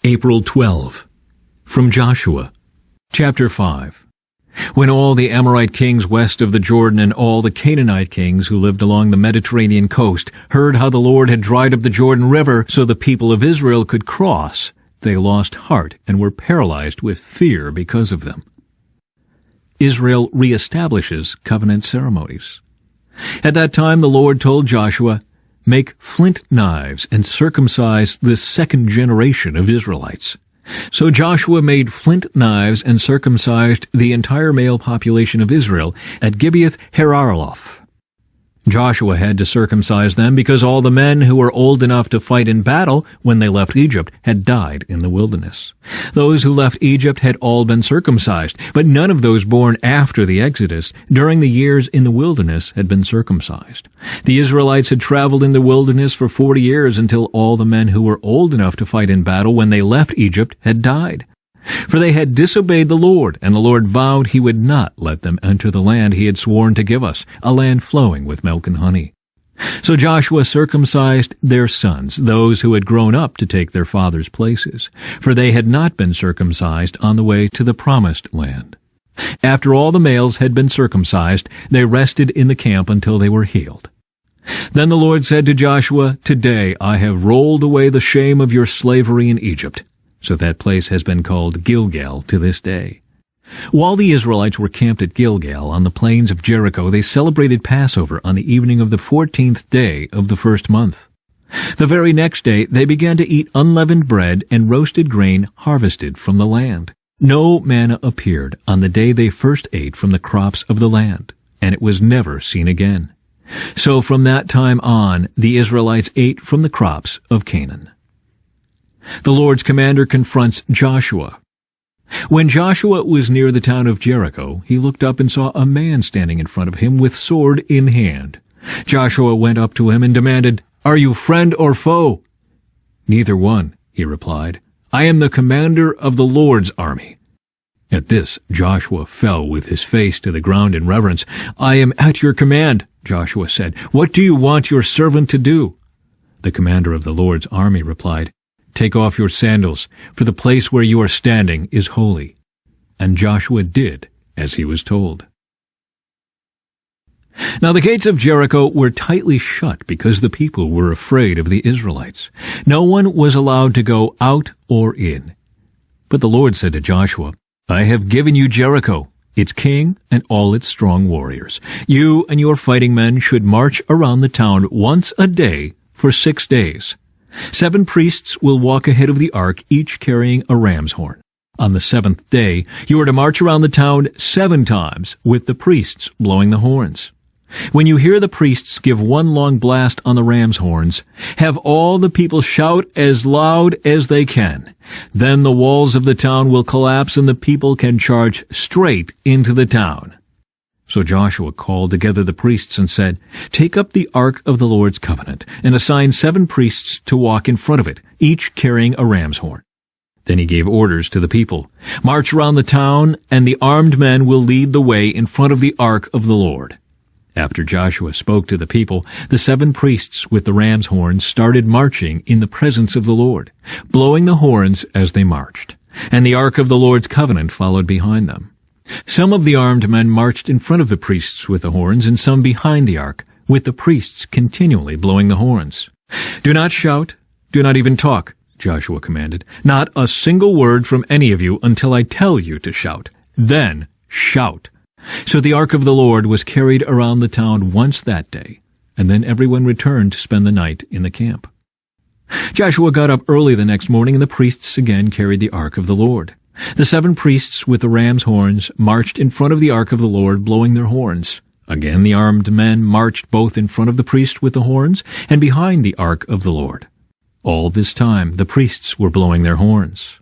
April 12. From Joshua. Chapter 5. When all the Amorite kings west of the Jordan and all the Canaanite kings who lived along the Mediterranean coast heard how the Lord had dried up the Jordan River so the people of Israel could cross, they lost heart and were paralyzed with fear because of them. Israel reestablishes covenant ceremonies. At that time the Lord told Joshua, "Make flint knives and circumcise this second generation of Israelites." So Joshua made flint knives and circumcised the entire male population of Israel at Gibeath-Haaraloth. Joshua had to circumcise them because all the men who were old enough to fight in battle when they left Egypt had died in the wilderness. Those who left Egypt had all been circumcised, but none of those born after the Exodus during the years in the wilderness had been circumcised. The Israelites had traveled in the wilderness for 40 years until all the men who were old enough to fight in battle when they left Egypt had died. For they had disobeyed the Lord, and the Lord vowed he would not let them enter the land he had sworn to give us, a land flowing with milk and honey. So Joshua circumcised their sons, those who had grown up to take their fathers' places, for they had not been circumcised on the way to the promised land. After all the males had been circumcised, they rested in the camp until they were healed. Then the Lord said to Joshua, "Today I have rolled away the shame of your slavery in Egypt." So that place has been called Gilgal to this day. While the Israelites were camped at Gilgal on the plains of Jericho, they celebrated Passover on the evening of the 14th day of the first month. The very next day they began to eat unleavened bread and roasted grain harvested from the land. No manna appeared on the day they first ate from the crops of the land, and it was never seen again. So from that time on, the Israelites ate from the crops of Canaan. The Lord's commander confronts Joshua. When Joshua was near the town of Jericho, he looked up and saw a man standing in front of him with sword in hand. Joshua went up to him and demanded, "Are you friend or foe?" "Neither one," he replied. "I am the commander of the Lord's army." At this, Joshua fell with his face to the ground in reverence. "I am at your command," Joshua said. "What do you want your servant to do?" The commander of the Lord's army replied, "Take off your sandals, for the place where you are standing is holy." And Joshua did as he was told. Now the gates of Jericho were tightly shut because the people were afraid of the Israelites. No one was allowed to go out or in. But the Lord said to Joshua, "I have given you Jericho, its king and all its strong warriors. You and your fighting men should march around the town once a day for 6 days. 7 priests will walk ahead of the ark, each carrying a ram's horn. On the 7th day, you are to march around the town 7 times, with the priests blowing the horns. When you hear the priests give one long blast on the ram's horns, have all the people shout as loud as they can. Then the walls of the town will collapse and the people can charge straight into the town." So Joshua called together the priests and said, "Take up the ark of the Lord's covenant, and assign 7 priests to walk in front of it, each carrying a ram's horn." Then he gave orders to the people, "March around the town, and the armed men will lead the way in front of the ark of the Lord." After Joshua spoke to the people, the 7 priests with the ram's horns started marching in the presence of the Lord, blowing the horns as they marched, and the ark of the Lord's covenant followed behind them. Some of the armed men marched in front of the priests with the horns, and some behind the ark, with the priests continually blowing the horns. "Do not shout, do not even talk," Joshua commanded. "Not a single word from any of you until I tell you to shout. Then shout." So the ark of the Lord was carried around the town once that day, and then everyone returned to spend the night in the camp. Joshua got up early the next morning, and the priests again carried the ark of the Lord. The 7 priests with the ram's horns marched in front of the ark of the Lord, blowing their horns. Again the armed men marched both in front of the priest with the horns and behind the ark of the Lord. All this time the priests were blowing their horns.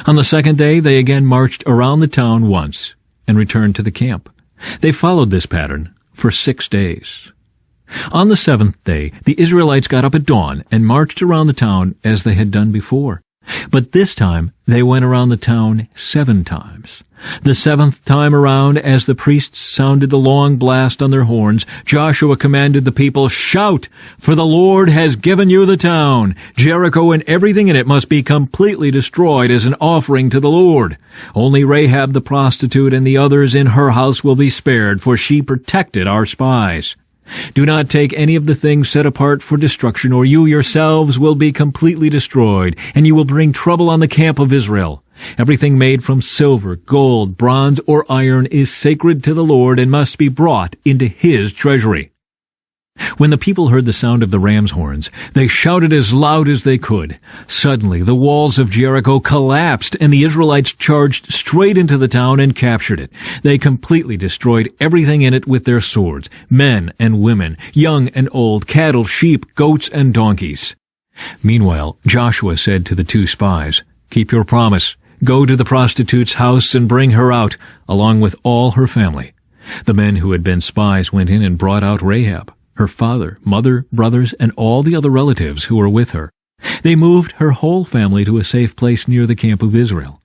On the 2nd day they again marched around the town once and returned to the camp. They followed this pattern for 6 days. On the 7th day the Israelites got up at dawn and marched around the town as they had done before. But this time they went around the town 7 times. The 7th time around, as the priests sounded the long blast on their horns, Joshua commanded the people, "Shout, for the Lord has given you the town. Jericho and everything in it must be completely destroyed as an offering to the Lord. Only Rahab the prostitute and the others in her house will be spared, for she protected our spies. Do not take any of the things set apart for destruction, or you yourselves will be completely destroyed, and you will bring trouble on the camp of Israel. Everything made from silver, gold, bronze, or iron is sacred to the Lord and must be brought into His treasury." When the people heard the sound of the ram's horns, they shouted as loud as they could. Suddenly the walls of Jericho collapsed, and the Israelites charged straight into the town and captured it. They completely destroyed everything in it with their swords, men and women, young and old, cattle, sheep, goats, and donkeys. Meanwhile, Joshua said to the 2 spies, "Keep your promise. Go to the prostitute's house and bring her out, along with all her family." The men who had been spies went in and brought out Rahab, her father, mother, brothers, and all the other relatives who were with her. They moved her whole family to a safe place near the camp of Israel.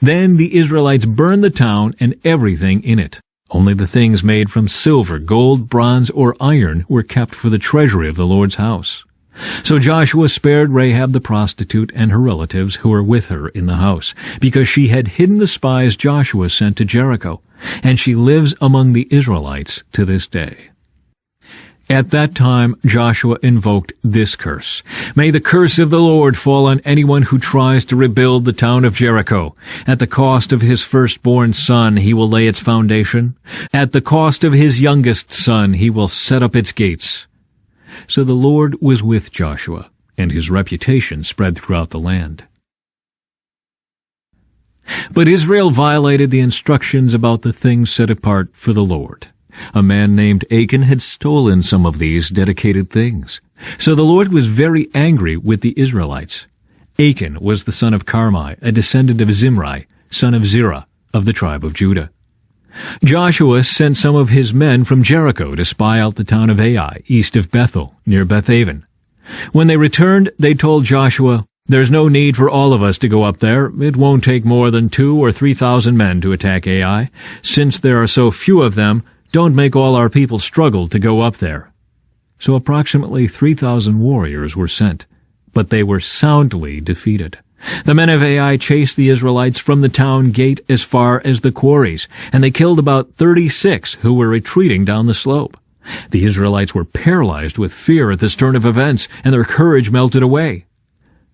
Then the Israelites burned the town and everything in it. Only the things made from silver, gold, bronze, or iron were kept for the treasury of the Lord's house. So Joshua spared Rahab the prostitute and her relatives who were with her in the house, because she had hidden the spies Joshua sent to Jericho, and she lives among the Israelites to this day. At that time Joshua invoked this curse: "May the curse of the Lord fall on anyone who tries to rebuild the town of Jericho. At the cost of his firstborn son he will lay its foundation. At the cost of his youngest son he will set up its gates." So the Lord was with Joshua, and his reputation spread throughout the land. But Israel violated the instructions about the things set apart for the Lord. A man named Achan had stolen some of these dedicated things. So the Lord was very angry with the Israelites. Achan was the son of Carmi, a descendant of Zimri, son of Zerah, of the tribe of Judah. Joshua sent some of his men from Jericho to spy out the town of Ai, east of Bethel, near Bethaven. When they returned, they told Joshua, "There's no need for all of us to go up there. It won't take more than 2,000 or 3,000 men to attack Ai. Since there are so few of them, don't make all our people struggle to go up there." So approximately 3,000 warriors were sent, but they were soundly defeated. The men of Ai chased the Israelites from the town gate as far as the quarries, and they killed about 36 who were retreating down the slope. The Israelites were paralyzed with fear at this turn of events, and their courage melted away.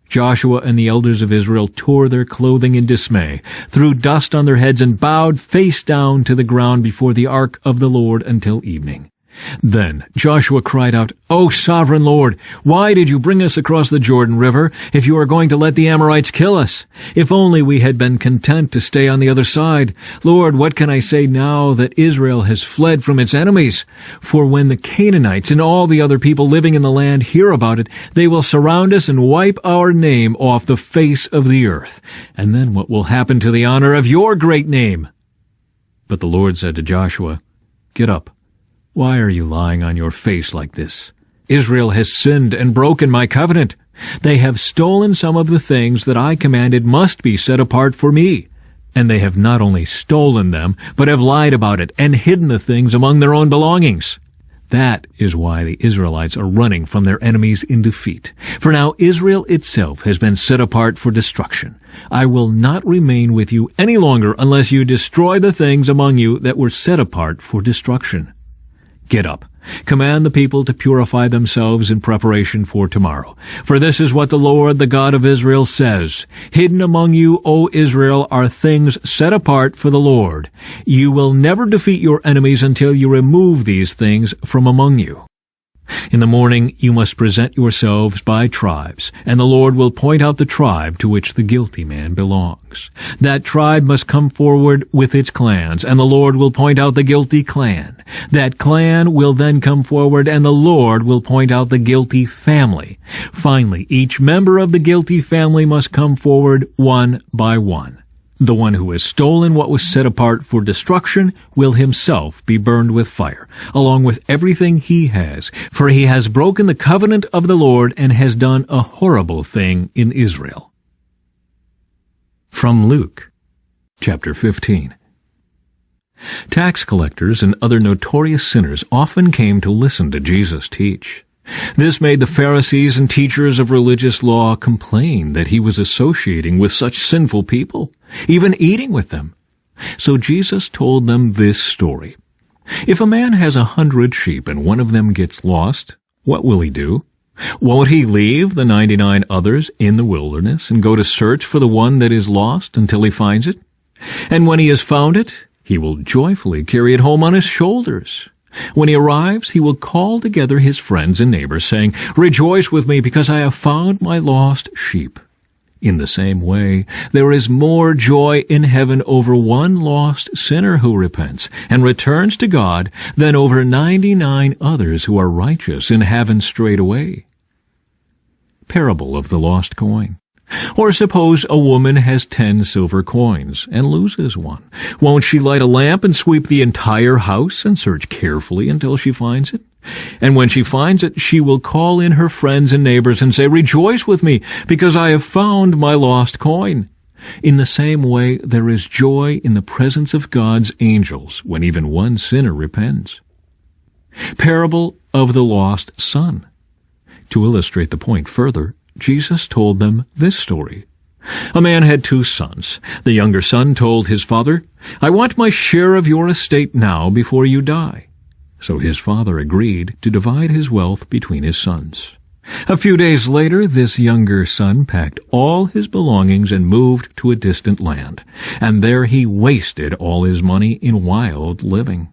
Joshua and the elders of Israel tore their clothing in dismay, threw dust on their heads, and bowed face down to the ground before the ark of the Lord until evening. Then Joshua cried out, "O sovereign Lord, why did you bring us across the Jordan River if you are going to let the Amorites kill us? If only we had been content to stay on the other side. Lord, what can I say now that Israel has fled from its enemies? For when the Canaanites and all the other people living in the land hear about it, they will surround us and wipe our name off the face of the earth. And then what will happen to the honor of your great name?" But the Lord said to Joshua, "Get up. Why are you lying on your face like this? Israel has sinned and broken my covenant. They have stolen some of the things that I commanded must be set apart for me. And they have not only stolen them, but have lied about it and hidden the things among their own belongings. That is why the Israelites are running from their enemies in defeat. For now Israel itself has been set apart for destruction. I will not remain with you any longer unless you destroy the things among you that were set apart for destruction. Get up. Command the people to purify themselves in preparation for tomorrow. For this is what the Lord, the God of Israel, says. Hidden among you, O Israel, are things set apart for the Lord. You will never defeat your enemies until you remove these things from among you. In the morning you must present yourselves by tribes, and the Lord will point out the tribe to which the guilty man belongs. That tribe must come forward with its clans, and the Lord will point out the guilty clan. That clan will then come forward, and the Lord will point out the guilty family. Finally, each member of the guilty family must come forward one by one. The one who has stolen what was set apart for destruction will himself be burned with fire, along with everything he has, for he has broken the covenant of the Lord and has done a horrible thing in Israel. From Luke, chapter 15. Tax collectors and other notorious sinners often came to listen to Jesus teach. This made the Pharisees and teachers of religious law complain that he was associating with such sinful people, even eating with them. So Jesus told them this story. If a man has 100 sheep and one of them gets lost, what will he do? Won't he leave the 99 others in the wilderness and go to search for the one that is lost until he finds it? And when he has found it, he will joyfully carry it home on his shoulders. When he arrives, he will call together his friends and neighbors, saying, "Rejoice with me, because I have found my lost sheep." In the same way, there is more joy in heaven over one lost sinner who repents and returns to God than over 99 others who are righteous and haven't strayed away. Parable of the lost coin. Or suppose a woman has 10 silver coins and loses one. Won't she light a lamp and sweep the entire house and search carefully until she finds it? And when she finds it, she will call in her friends and neighbors and say, "Rejoice with me, because I have found my lost coin." In the same way, there is joy in the presence of God's angels when even one sinner repents. Parable of the lost son. To illustrate the point further, Jesus told them this story. A man had 2 sons. The younger son told his father, "I want my share of your estate now before you die." So his father agreed to divide his wealth between his sons. A few days later, this younger son packed all his belongings and moved to a distant land, and there he wasted all his money in wild living.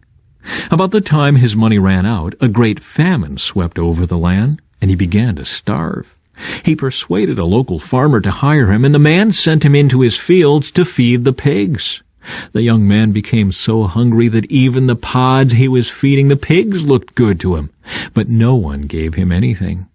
About the time his money ran out, a great famine swept over the land, and he began to starve. He persuaded a local farmer to hire him, and the man sent him into his fields to feed the pigs. The young man became so hungry that even the pods he was feeding the pigs looked good to him, but no one gave him anything.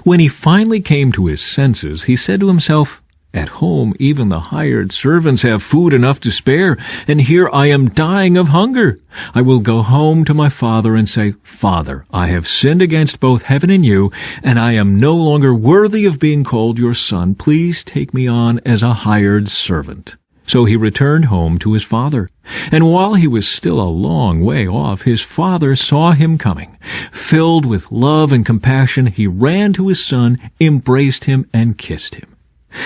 When he finally came to his senses, he said to himself, "At home, even the hired servants have food enough to spare, and here I am dying of hunger. I will go home to my father and say, 'Father, I have sinned against both heaven and you, and I am no longer worthy of being called your son. Please take me on as a hired servant.'" So he returned home to his father. And while he was still a long way off, his father saw him coming. Filled with love and compassion, he ran to his son, embraced him, and kissed him.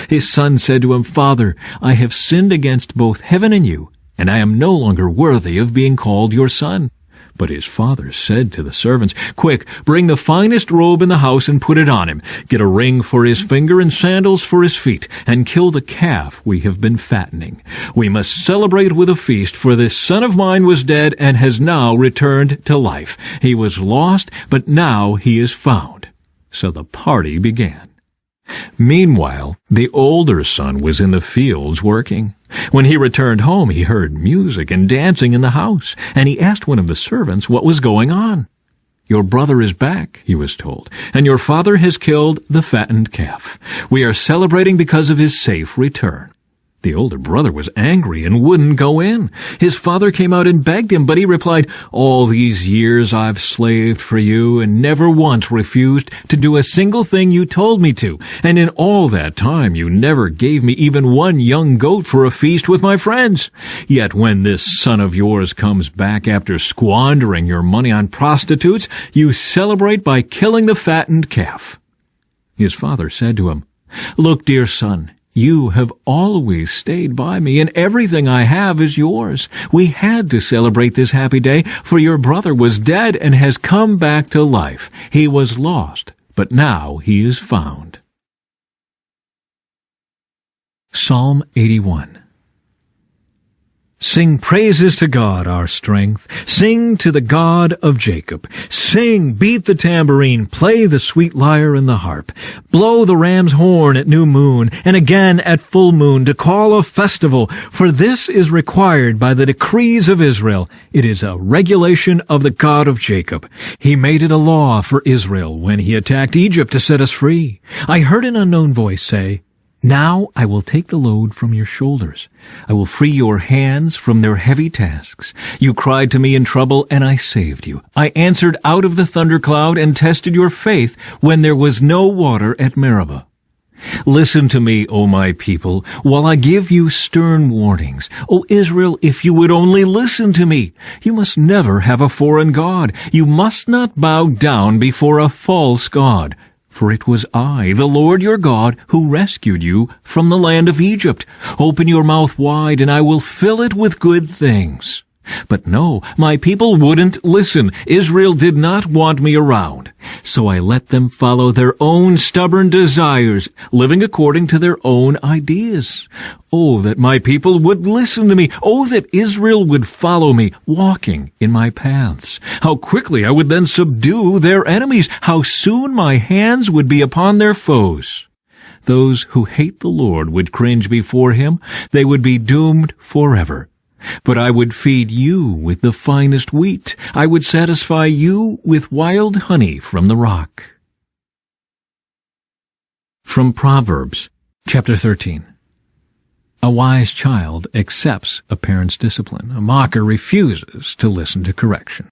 His son said to him, "Father, I have sinned against both heaven and you, and I am no longer worthy of being called your son." But his father said to the servants, "Quick, bring the finest robe in the house and put it on him. Get a ring for his finger and sandals for his feet, and kill the calf we have been fattening. We must celebrate with a feast, for this son of mine was dead and has now returned to life. He was lost, but now he is found." So the party began. Meanwhile, the older son was in the fields working. When he returned home, he heard music and dancing in the house, and he asked one of the servants what was going on. "Your brother is back," he was told, "and your father has killed the fattened calf. We are celebrating because of his safe return." The older brother was angry and wouldn't go in. His father came out and begged him, but he replied, "All these years I've slaved for you and never once refused to do a single thing you told me to. And in all that time you never gave me even one young goat for a feast with my friends. Yet when this son of yours comes back after squandering your money on prostitutes, you celebrate by killing the fattened calf." His father said to him, "Look, dear son, you have always stayed by me, and everything I have is yours. We had to celebrate this happy day, for your brother was dead and has come back to life. He was lost, but now he is found." Psalm 81. Sing praises to God, our strength. Sing to the God of Jacob. Sing, beat the tambourine, play the sweet lyre and the harp. Blow the ram's horn at new moon, and again at full moon, to call a festival, for this is required by the decrees of Israel. It is a regulation of the God of Jacob. He made it a law for Israel when he attacked Egypt to set us free. I heard an unknown voice say, "Now I will take the load from your shoulders. I will free your hands from their heavy tasks. You cried to me in trouble, and I saved you. I answered out of the thundercloud and tested your faith when there was no water at Meribah. Listen to me, O my people, while I give you stern warnings. O Israel, if you would only listen to me. You must never have a foreign god. You must not bow down before a false god. For it was I, the Lord your God, who rescued you from the land of Egypt. Open your mouth wide, and I will fill it with good things. But no, my people wouldn't listen. Israel did not want me around. So I let them follow their own stubborn desires, living according to their own ideas. Oh, that my people would listen to me. Oh, that Israel would follow me, walking in my paths. How quickly I would then subdue their enemies. How soon my hands would be upon their foes. Those who hate the Lord would cringe before him. They would be doomed forever. But I would feed you with the finest wheat. I would satisfy you with wild honey from the rock. From Proverbs, chapter 13. A wise child accepts a parent's discipline. A mocker refuses to listen to correction.